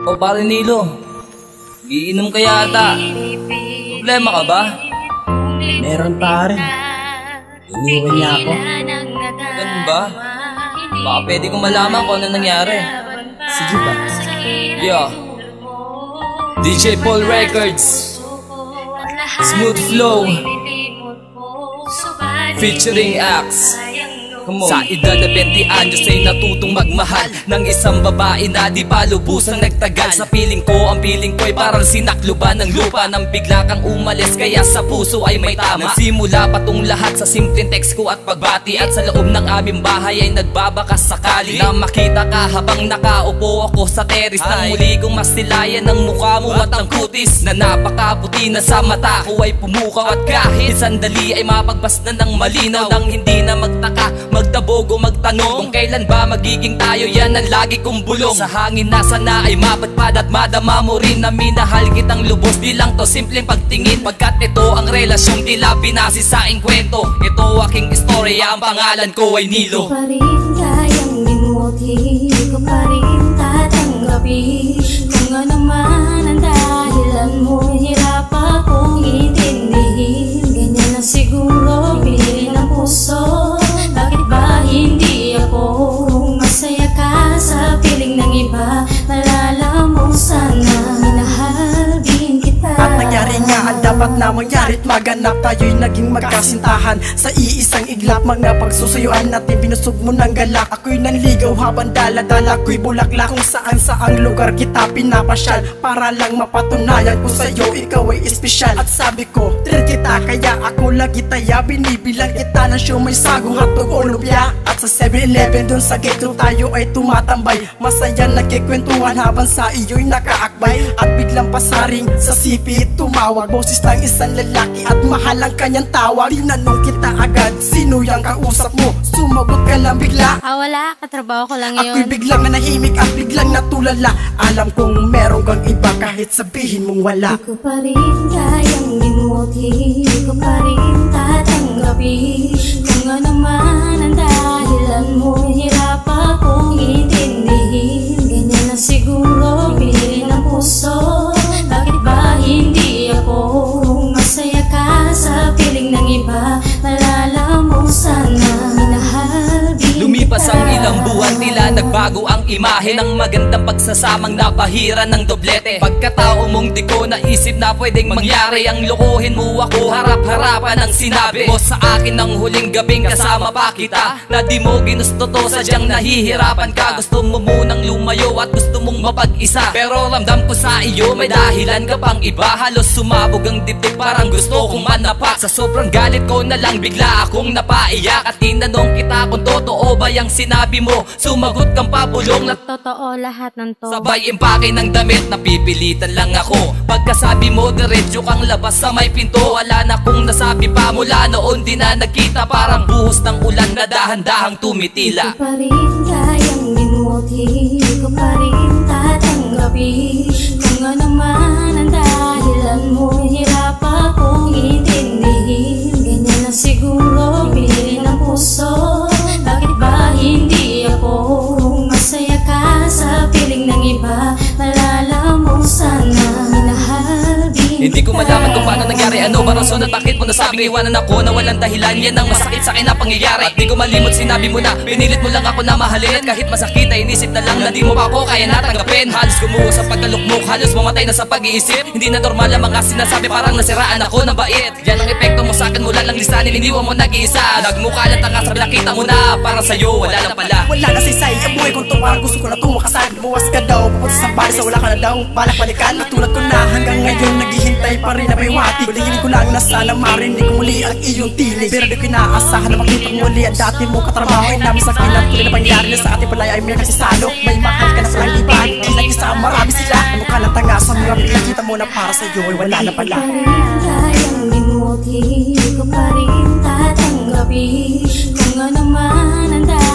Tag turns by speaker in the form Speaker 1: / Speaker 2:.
Speaker 1: O pare Nilo, giinom ka yata. Problema ka ba?
Speaker 2: Meron pare. Iniwan niya ako.
Speaker 1: Ganun ba? Baka pwede kong malaman kung ano nangyari.
Speaker 2: Sige ba?
Speaker 1: Yeah. DJ Paul Records, Smooth Flow, featuring Axe. Sa edad na 20 anyos ay natutong magmahal ng isang babae na di pa lubusang nagtagal. Sa piling ko, ang piling ko ay parang sinakluban ng lupa nang bigla kang umalis, kaya sa puso ay may tama. Nagsimula pa tong lahat sa simpleng text ko at pagbati, at sa loob ng aming bahay ay nagbabakas sakali na makita ka habang nakaupo ako sa terrace. Nang muli kong masilayan ng mukha mo at ang kutis na napakaputi na sa mata ko ay pumukaw, at kahit sandali ay mapagbasnan ng malinaw nang hindi na magtaka, magdabog o magtanong kung kailan ba magiging tayo. Yan ang lagi kong bulong sa hangin na sana ay mapadpad at madama mo rin na minahal kitang lubos. Di lang to simpleng pagtingin, pagkat ito ang relasyong tila binasi sa kwento. Ito aking istorya, ang pangalan ko ay Nilo.
Speaker 3: Di ko pa rin kayang limutin, di ko pa rin tatanggapin kung ano man ang dahilan mo. Hirap akong intindihin, ganyan lang siguro pinili ng puso. Bakit ba hindi ako masaya ka sa piling ng iba? Nalala mo sana, minahal din kita.
Speaker 2: At nangyari nga ang dapat na mangyarit, maganap tayo'y naging magkasintahan. Sa iisang iglap, mga pagsusuyuan natin, binusog mo ng galak. Ako'y nanligaw habang dala-dala ko'y bulaklak. Kung saan-saang lugar kita pinapasyal, para lang mapatunayan ko sa'yo ikaw ay espesyal. At sabi ko, treat kita, kaya ako lagi taya. Binibilang kita ng siyo, may sagong hatog o lubya. At sa 7-Eleven dun sa gate tayo ay tumatambay, masaya nagkikwentuhan habang sa iyo'y nakaakbay. At biglang pasaring sa sipi tumawag, boses ng isang lalaki at mahal ang kanyang tawag. Tinanong kita agad, sino yung kausap mo? Sumagot ka lang bigla.
Speaker 3: Wala, katrabaho ko lang yun.
Speaker 2: Ako'y biglang nahimik at biglang natulala. Alam kong meron kang iba kahit sabihin mong wala.
Speaker 3: Di ko pa rin kayang limutin, di ko pa rin tatanggapin kung ano man ang dahilan mo. Hirap akong intindihin, ganyan lang siguro pinili ng puso. Bakit ba hindi ako masaya ka sa piling ng iba? Nalala mo sana, minahal din.
Speaker 1: Lumipas ang ilang buwan, tila nagbago ang imahe ng magandang pagsasamang napahira ng doblete. Pagkatao mong di ko naisip na pwedeng mangyari ang lokohin mo ako, harap-harapan ang sinabi mo sa akin ng huling gabing kasama pa kita, na di mo ginusto to, sadyang nahihirapan ka. Gusto mo munang lumayo at gusto mong mapag-isa, pero ramdam ko sa iyo may dahilan ka pang iba. Halos sumabog ang dibdib, parang gusto kong manapak. Sa sobrang galit ko na lang bigla akong napaiyak, at tinanong kita kung totoo ba yung sinabi mo. Sumagot kang pabulong na
Speaker 3: Totoo lahat ng to.
Speaker 1: sabay impake ng damit, napipilitan lang ako. Pagkasabi mo diretso kang labas sa may pinto, wala na kung nasabi pa mula noon. Di na nagkita, parang buhos ng ulan na dahan-dahang tumitila.
Speaker 3: Di ko pa rin kayang limutin, di ko pa rin tatanggapin kung ano man ang dahilan mo. Hirap akong intindihin, ganyan lang siguro pinili ng puso. Bakit ba hindi ako masaya ka sa piling ng iba? Nalala mo sana, minahal din.
Speaker 1: Hindi ko malaman kung paano nangyari, ano ba rason at bakit mo nasabing iwanan ako na walang dahilan. Yan ang masakit sa akin na pangyayari, at di ko malimot sinabi mo na pinilit mo lang ako na mahalin. At kahit masakit ay inisip na lang na di mo pa ako kaya natanggapin. Halos gumuho sa pagkalukmok, halos mamatay na sa pag-iisip. Hindi na normal ang mga sinasabi, parang nasiraan ako ng bait. Yan ang epekto mo sa akin, mula lang lisanin, iniwan mo nag-iisa. Nagmukha lang tanga, sabi nakita mo na parang sa'yo wala lang pala.
Speaker 2: Wala na saysay ang buhay kong tuwang, gusto ko na tumakasal. Buwas ka daw, pupunta sa bahay, sa wala ka na daw. Balak balikan, natulad ko na hanggang ngayon naghihintay pa rin na baywati. Hulingin ko lang na sana marinig ko muli ang iyong tinig, pero di ko inaasahan na makita ko muli ang dati mo katrabaho. Ay namin sa akin at tuloy na pangyari na sa ating palaya ay may nagsisalo. May mahal ka na palang iba, hindi lang isa, marami sila. Mukha ng tanga sa mga pinakita mo na para sa'yo ay wala na pala.
Speaker 3: Di ko pa rin kayang limutin, di ko pa rin tatanggapin kung ano man ang dahilan